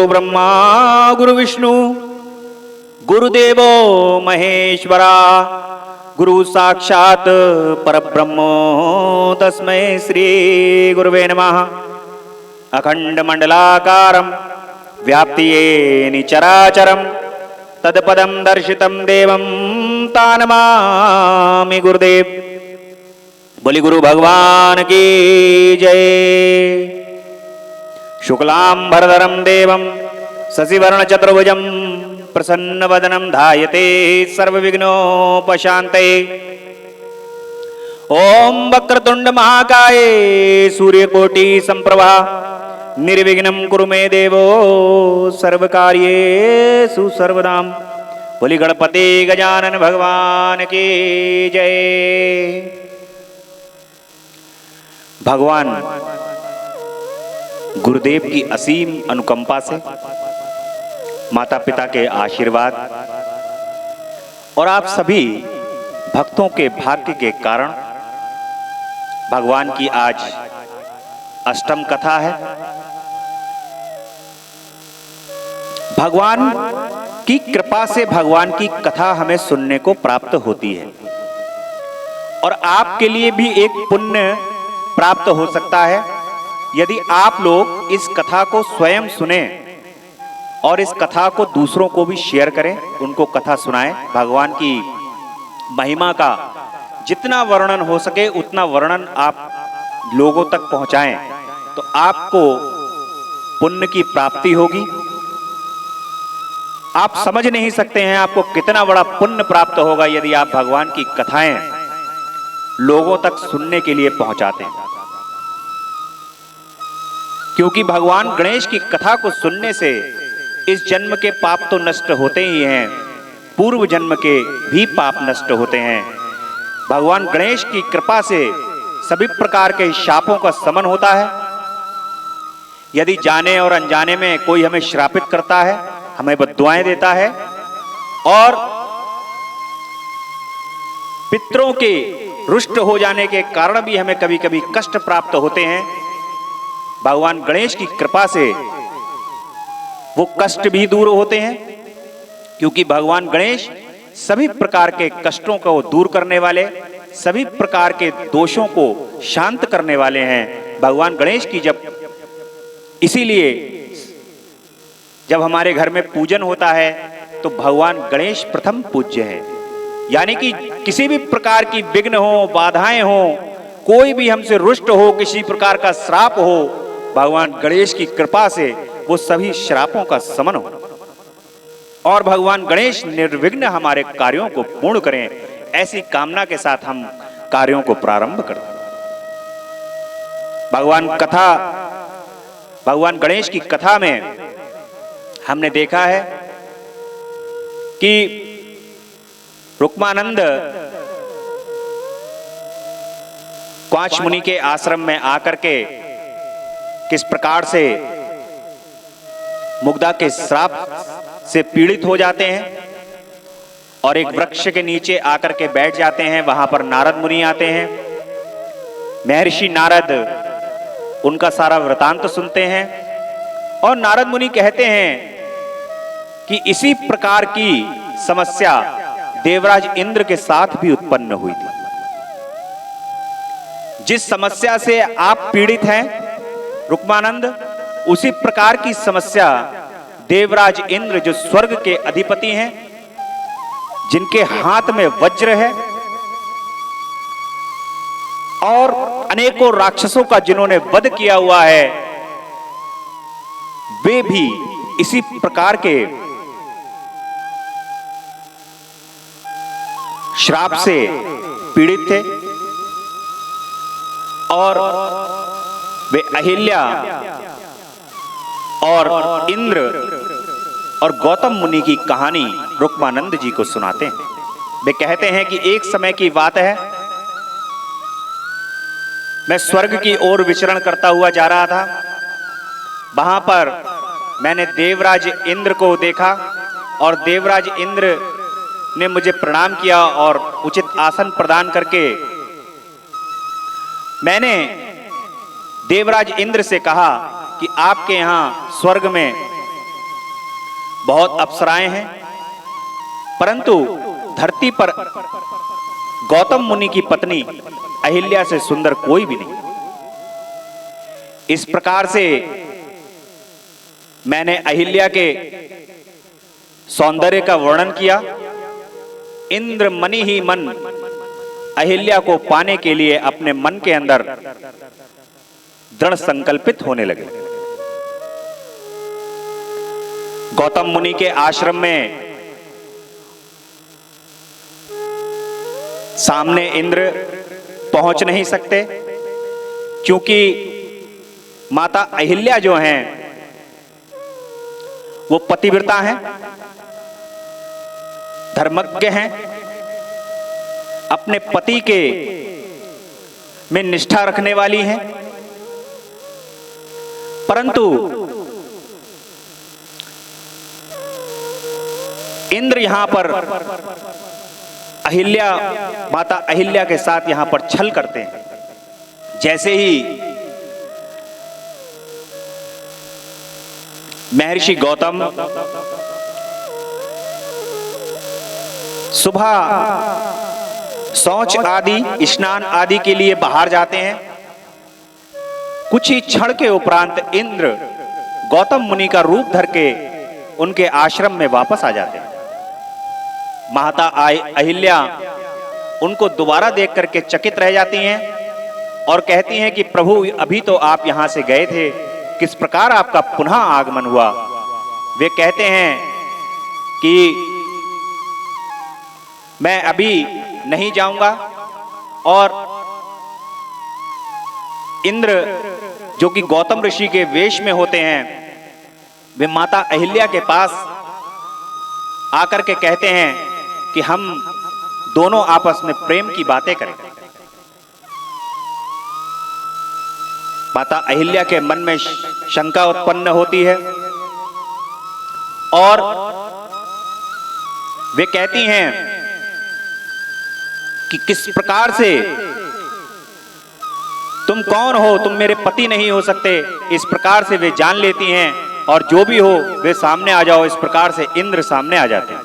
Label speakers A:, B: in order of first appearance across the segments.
A: गुरु ब्रह्मा गुरु विष्णु गुरुदेवो महेश्वरा गुरु साक्षात् परब्रह्मो तस्मै श्री गुरुवे नमः। अखंड मंडलाकारं व्याप्तियेन चराचरं तत्पदं दर्शितं देवं तानमामि गुरुदेव। बोली गुरु भगवान की जय। शुक्लांबरधरं देवं शशिवर्ण चतुर्भुजं प्रसन्नवदनं ध्यायते सर्वविघ्नोपशान्तये। ओम वक्रतुंड महाकाय सूर्यकोटि संप्रभा निर्विघ्नं कुरु मे देवो सर्वकार्येषु सर्वदां। बोली गणपति गजानन भगवान की जय। भगवान गुरुदेव की असीम अनुकंपा से, माता पिता के आशीर्वाद और आप सभी भक्तों के भाग्य के कारण भगवान की आज अष्टम कथा है। भगवान की कृपा से भगवान की कथा हमें सुनने को प्राप्त होती है और आपके लिए भी एक पुण्य प्राप्त हो सकता है यदि आप लोग इस कथा को स्वयं सुने और इस कथा को दूसरों को भी शेयर करें, उनको कथा सुनाएं। भगवान की महिमा का जितना वर्णन हो सके उतना वर्णन आप लोगों तक पहुंचाएं तो आपको पुण्य की प्राप्ति होगी। आप समझ नहीं सकते हैं आपको कितना बड़ा पुण्य प्राप्त होगा यदि आप भगवान की कथाएं लोगों तक सुनने के लिए पहुंचाते हैं। क्योंकि भगवान गणेश की कथा को सुनने से इस जन्म के पाप तो नष्ट होते ही हैं, पूर्व जन्म के भी पाप नष्ट होते हैं। भगवान गणेश की कृपा से सभी प्रकार के शापों का शमन होता है। यदि जाने और अनजाने में कोई हमें श्रापित करता है, हमें बद्दुआएं देता है और पितरों के रुष्ट हो जाने के कारण भी हमें कभी कभी कष्ट प्राप्त होते हैं, भगवान गणेश की कृपा से वो कष्ट भी दूर होते हैं। क्योंकि भगवान गणेश सभी प्रकार के कष्टों को दूर करने वाले, सभी प्रकार के दोषों को शांत करने वाले हैं। भगवान गणेश की इसीलिए जब हमारे घर में पूजन होता है तो भगवान गणेश प्रथम पूज्य है। यानी कि किसी भी प्रकार की विघ्न हो, बाधाएं हो, कोई भी हमसे रुष्ट हो, किसी प्रकार का श्राप हो, भगवान गणेश की कृपा से वो सभी श्रापों का शमन हो और भगवान गणेश निर्विघ्न हमारे कार्यों को पूर्ण करें, ऐसी कामना के साथ हम कार्यों को प्रारंभ करते हैं। भगवान गणेश की कथा में हमने देखा है कि रुक्मानंद क्वांच मुनि के आश्रम में आकर के किस प्रकार से मुग्धा के श्राप से पीड़ित हो जाते हैं और एक वृक्ष के नीचे आकर के बैठ जाते हैं। वहां पर नारद मुनि आते हैं। महर्षि नारद उनका सारा वृतांत सुनते हैं और नारद मुनि कहते हैं कि इसी प्रकार की समस्या देवराज इंद्र के साथ भी उत्पन्न हुई थी। जिस समस्या से आप पीड़ित हैं रुक्मानंद, उसी प्रकार की समस्या देवराज इंद्र जो स्वर्ग के अधिपति हैं, जिनके हाथ में वज्र है और अनेकों राक्षसों का जिन्होंने वध किया हुआ है, वे भी इसी प्रकार के श्राप से पीड़ित थे और वे अहिल्या और इंद्र और गौतम मुनि की कहानी रुक्मानंद जी को सुनाते हैं। वे कहते हैं कि एक समय की बात है, मैं स्वर्ग की ओर विचरण करता हुआ जा रहा था। वहां पर मैंने देवराज इंद्र को देखा और देवराज इंद्र ने मुझे प्रणाम किया और उचित आसन प्रदान करके मैंने देवराज इंद्र से कहा कि आपके यहाँ स्वर्ग में बहुत अप्सराएं हैं, परंतु धरती पर गौतम मुनि की पत्नी अहिल्या से सुंदर कोई भी नहीं। इस प्रकार से मैंने अहिल्या के सौंदर्य का वर्णन किया। इंद्र मनि ही मन अहिल्या को पाने के लिए अपने मन के अंदर दृढ़ संकल्पित होने लगे। गौतम मुनि के आश्रम में सामने इंद्र पहुंच नहीं सकते, क्योंकि माता अहिल्या जो हैं वो पतिव्रता हैं, धर्मज्ञ हैं, अपने पति के में निष्ठा रखने वाली हैं। परंतु इंद्र यहां पर अहिल्या, माता अहिल्या के साथ यहां पर छल करते हैं। जैसे ही महर्षि गौतम सुबह शौच आदि, स्नान आदि के लिए बाहर जाते हैं, कुछ ही क्षण के उपरांत इंद्र गौतम मुनि का रूप धर के उनके आश्रम में वापस आ जाते हैं। माता अहिल्या उनको दोबारा देख करके चकित रह जाती हैं और कहती हैं कि प्रभु, अभी तो आप यहां से गए थे, किस प्रकार आपका पुनः आगमन हुआ? वे कहते हैं कि मैं अभी नहीं जाऊंगा। और इंद्र जो कि गौतम ऋषि के वेश में होते हैं, वे माता अहिल्या के पास आकर के कहते हैं कि हम दोनों आपस में प्रेम की बातें करें। माता अहिल्या के मन में शंका उत्पन्न होती है और वे कहती हैं कि किस प्रकार से, तुम कौन हो, तुम मेरे पति नहीं हो सकते। इस प्रकार से वे जान लेती हैं और जो भी हो वे सामने आ जाओ। इस प्रकार से इंद्र सामने आ जाते हैं।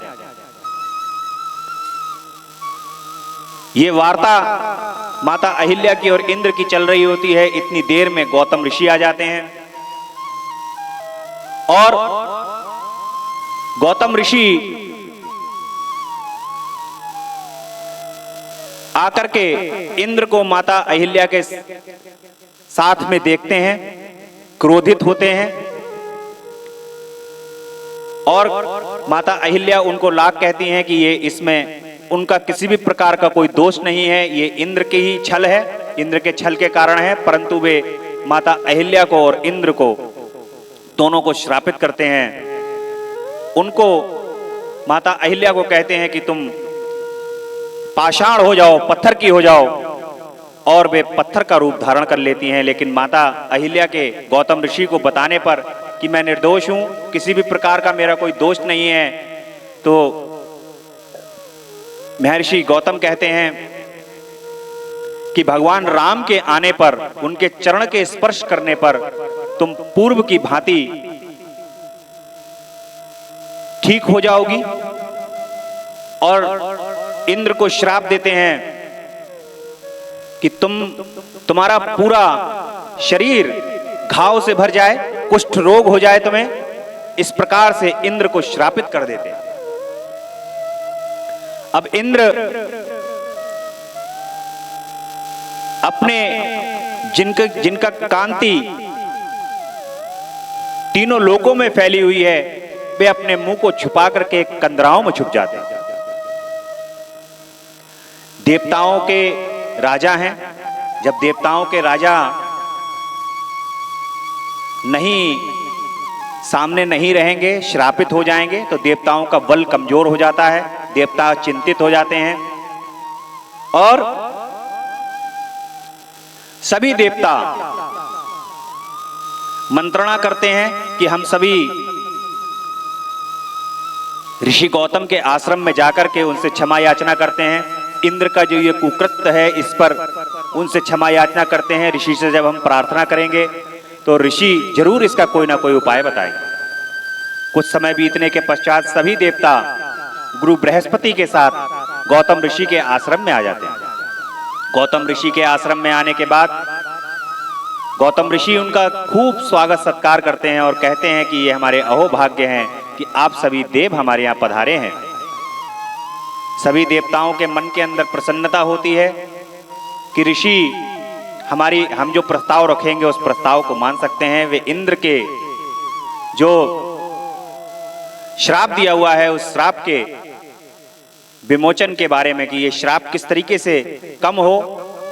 A: ये वार्ता माता अहिल्या की और इंद्र की चल रही होती है। इतनी देर में गौतम ऋषि आ जाते हैं और गौतम ऋषि आकर के इंद्र को माता अहिल्या के साथ में देखते हैं, क्रोधित होते हैं और माता अहिल्या उनको लाख कहती हैं कि ये इसमें उनका किसी भी प्रकार का कोई दोष नहीं है, ये इंद्र के ही छल है, इंद्र के छल के कारण है। परंतु वे माता अहिल्या को और इंद्र को दोनों को श्रापित करते हैं। उनको माता अहिल्या को कहते हैं कि तुम पाषाण हो जाओ, पत्थर की हो जाओ, और वे पत्थर का रूप धारण कर लेती हैं। लेकिन माता अहिल्या के गौतम ऋषि को बताने पर कि मैं निर्दोष हूं, किसी भी प्रकार का मेरा कोई दोष नहीं है, तो महर्षि गौतम कहते हैं कि भगवान राम के आने पर, उनके चरण के स्पर्श करने पर तुम पूर्व की भांति ठीक हो जाओगी। और इंद्र को श्राप देते हैं कि तुम्हारा पूरा शरीर घाव से भर जाए, कुष्ठ रोग हो जाए तुम्हें। इस प्रकार से इंद्र को श्रापित कर देते हैं। अब इंद्र अपने जिनका कांति तीनों लोकों में फैली हुई है, वे अपने मुंह को छुपा करके कंदराओं में छुप जाते हैं। देवताओं के राजा हैं। जब देवताओं के राजा सामने नहीं रहेंगे, श्रापित हो जाएंगे, तो देवताओं का बल कमजोर हो जाता है, देवता चिंतित हो जाते हैं और सभी देवता मंत्रणा करते हैं कि हम सभी ऋषि गौतम के आश्रम में जाकर के उनसे क्षमा याचना करते हैं। इंद्र का जो ये कुकृत्य है, इस पर उनसे क्षमा याचना करते हैं। ऋषि से जब हम प्रार्थना करेंगे तो ऋषि जरूर इसका कोई ना कोई उपाय बताएंगे। कुछ समय बीतने के पश्चात सभी देवता गुरु बृहस्पति के साथ गौतम ऋषि के आश्रम में आ जाते हैं। गौतम ऋषि के आश्रम में आने के बाद गौतम ऋषि उनका खूब स्वागत सत्कार करते हैं और कहते हैं कि ये हमारे अहोभाग्य हैं कि आप सभी देव हमारे यहाँ पधारे हैं। सभी देवताओं के मन के अंदर प्रसन्नता होती है कि ऋषि हम जो प्रस्ताव रखेंगे उस प्रस्ताव को मान सकते हैं। वे इंद्र के जो श्राप दिया हुआ है उस श्राप के विमोचन के बारे में कि ये श्राप किस तरीके से कम हो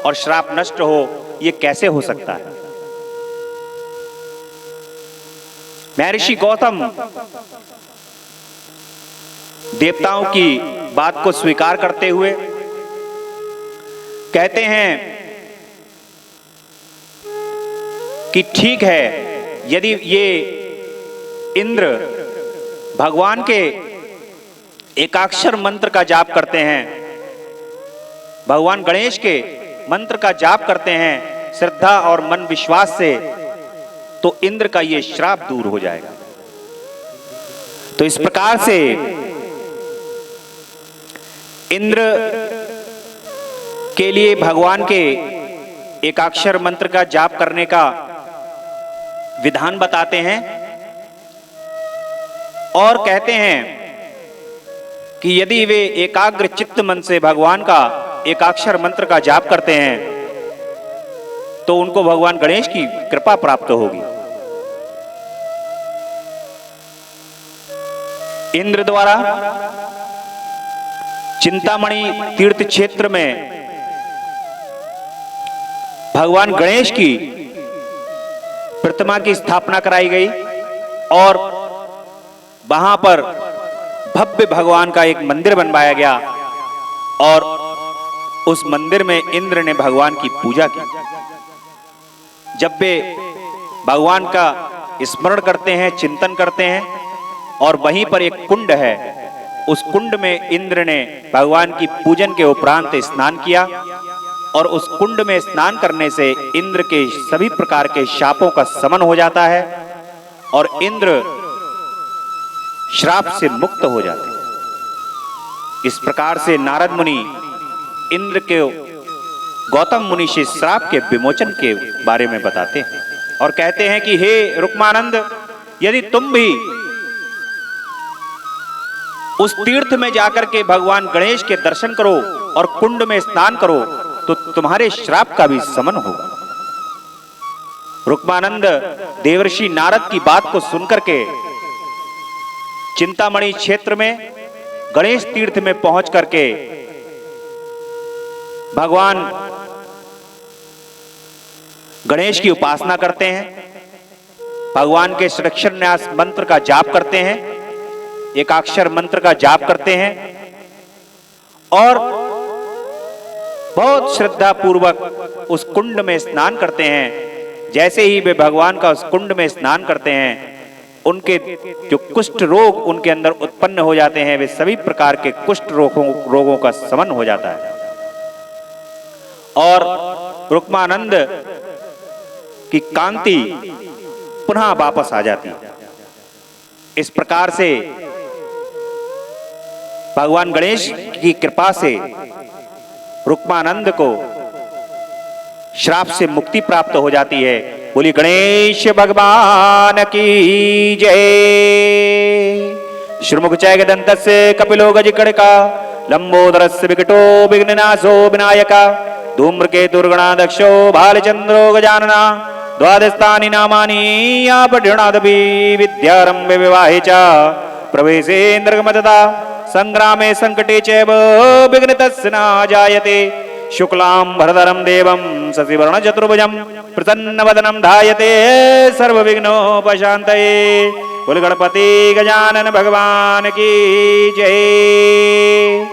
A: और श्राप नष्ट हो, ये कैसे हो सकता है। महर्षि गौतम देवताओं की बात को स्वीकार करते हुए कहते हैं कि ठीक है, यदि ये इंद्र भगवान के एकाक्षर मंत्र का जाप करते हैं, भगवान गणेश के मंत्र का जाप करते हैं श्रद्धा और मन विश्वास से, तो इंद्र का ये श्राप दूर हो जाएगा। तो इस प्रकार से इंद्र के लिए भगवान के एकाक्षर मंत्र का जाप करने का विधान बताते हैं और कहते हैं कि यदि वे एकाग्र चित्त मन से भगवान का एकाक्षर मंत्र का जाप करते हैं तो उनको भगवान गणेश की कृपा प्राप्त होगी। इंद्र द्वारा चिंतामणि तीर्थ क्षेत्र में भगवान गणेश की प्रतिमा की स्थापना कराई गई और वहां पर भव्य भगवान का एक मंदिर बनवाया गया और उस मंदिर में इंद्र ने भगवान की पूजा की। जब वे भगवान का स्मरण करते हैं, चिंतन करते हैं और वहीं पर एक कुंड है, उस कुंड में इंद्र ने भगवान की पूजन के उपरांत स्नान किया और उस कुंड में स्नान करने से इंद्र के सभी प्रकार के शापों का शमन हो जाता है और इंद्र श्राप से मुक्त हो जाते हैं। इस प्रकार से नारद मुनि इंद्र के गौतम मुनि से श्राप के विमोचन के बारे में बताते हैं और कहते हैं कि हे रुक्मानंद, यदि तुम भी उस तीर्थ में जाकर के भगवान गणेश के दर्शन करो और कुंड में स्नान करो तो तुम्हारे श्राप का भी शमन होगा। रुक्मानंद देवर्षि नारद की बात को सुनकर के चिंतामणि क्षेत्र में गणेश तीर्थ में पहुंच करके भगवान गणेश की उपासना करते हैं, भगवान के षडाक्षर मंत्र का जाप करते हैं, एकाक्षर मंत्र का जाप करते हैं और बहुत श्रद्धा पूर्वक उस कुंड में स्नान करते हैं। जैसे ही वे भगवान का उस कुंड में स्नान करते हैं, उनके जो कुष्ठ रोग उनके अंदर उत्पन्न हो जाते हैं, वे सभी प्रकार के कुष्ठ रोगों का शमन हो जाता है और रुक्मानंद की कांति पुनः वापस आ जाती है। इस प्रकार से भगवान गणेश की कृपा से रुक्मानंद को श्राप से मुक्ति प्राप्त हो जाती है। बोली गणेश भगवान की जय। श्रुमुखचय गदंतस्य कपिलो गजकड़का लंबोदरस्य विकटो विघ्ननाशो विनायका धूम्रकेतुर्गणाध्यक्षो भालचंद्रो गजानना द्वादशानि नामानि आपठणादपि विद्यारंभे विवाहे च प्रवेशेन्द्रगमतदा संग्रामे संकटे चैव विघ्नतस्य न जायते। शुक्लां भरधरं देवं शशिवर्णं चतुर्भुजं प्रसन्नवदनं ध्यायते सर्वविघ्नोपशान्तये। बोल गणपति गजानन भगवान की जय।